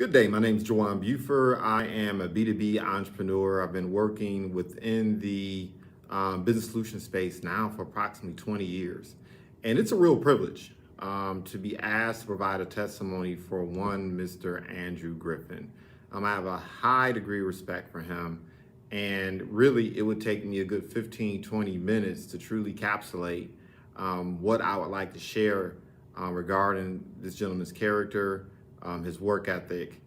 Good day. My name is Jawan Buford. I am a B2B entrepreneur. I've been working within the business solution space now for approximately 20 years. And it's a real privilege to be asked to provide a testimony for one Mr. Andrew Griffin. I have a high degree of respect for him. And really, it would take me a good 15, 20 minutes to truly encapsulate what I would like to share regarding this gentleman's character, his work ethic,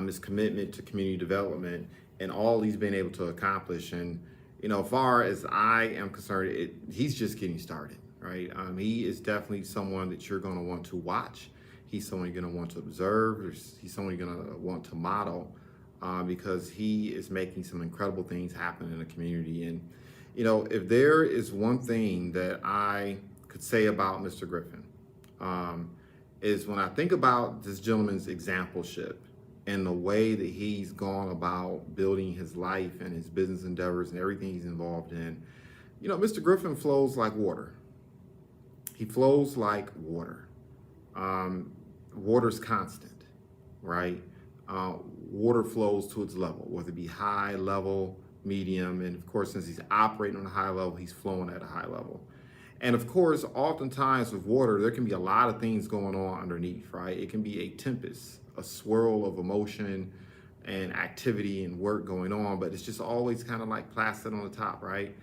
his commitment to community development, and all he's been able to accomplish. And, as far as I am concerned, he's just getting started, right? He is definitely someone that you're going to want to watch. He's someone you're going to want to observe. He's someone you're going to want to model because he is making some incredible things happen in the community. And, if there is one thing that I could say about Mr. Griffin, is when I think about this gentleman's exampleship and the way that he's gone about building his life and his business endeavors and everything he's involved in, Mr. Griffin flows like water. He flows like water. Water's constant, right? Water flows to its level, whether it be high, level, medium, and of course, since he's operating on a high level, he's flowing at a high level. And of course, oftentimes with water, there can be a lot of things going on underneath, right? It can be a tempest, a swirl of emotion and activity and work going on, but it's just always kind of like placid on the top, right?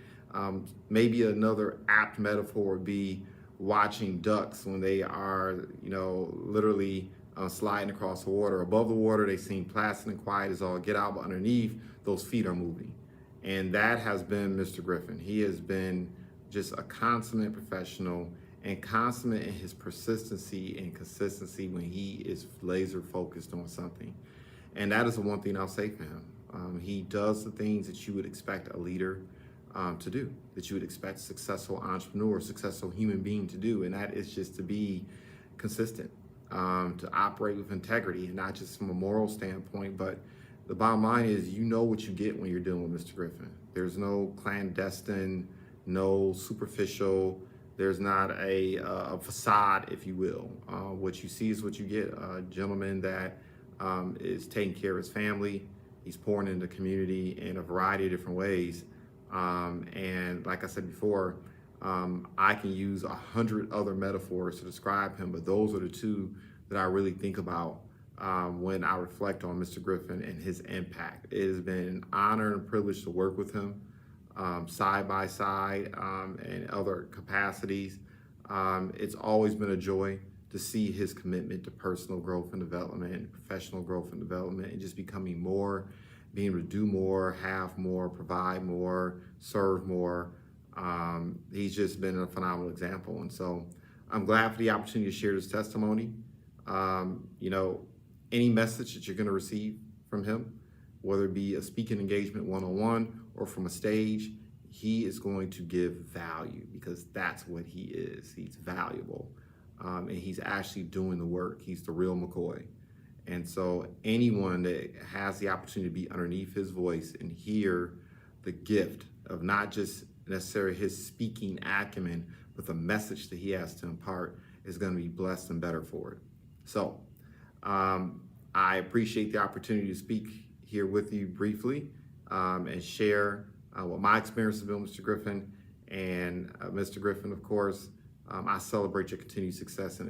Maybe another apt metaphor would be watching ducks when they are, literally sliding across the water. Above the water, they seem placid and quiet as all get out, but underneath, those feet are moving. And that has been Mr. Griffin. He has been just a consummate professional and consummate in his persistency and consistency when he is laser focused on something. And that is the one thing I'll say for him. He does the things that you would expect a leader to do, that you would expect a successful entrepreneur, successful human being to do. And that is just to be consistent, to operate with integrity, and not just from a moral standpoint, but the bottom line is you know what you get when you're dealing with Mr. Griffin. There's no clandestine, no superficial, there's not a facade, if you will. What you see is what you get. A gentleman that is taking care of his family. He's pouring into the community in a variety of different ways. And like I said before, I can use 100 other metaphors to describe him, but those are the two that I really think about when I reflect on Mr. Griffin and his impact. It has been an honor and a privilege to work with him. Side by side and other capacities. It's always been a joy to see his commitment to personal growth and development and professional growth and development and just becoming more, being able to do more, have more, provide more, serve more. He's just been a phenomenal example. And so I'm glad for the opportunity to share this testimony. Any message that you're going to receive from him, whether it be a speaking engagement one-on-one or from a stage, he is going to give value because that's what he is. He's valuable. And he's actually doing the work. He's the real McCoy. And so anyone that has the opportunity to be underneath his voice and hear the gift of not just necessarily his speaking acumen, but the message that he has to impart is going to be blessed and better for it. So I appreciate the opportunity to speak here with you briefly and share what my experience has been with Mr. Griffin. And Mr. Griffin, of course, I celebrate your continued success in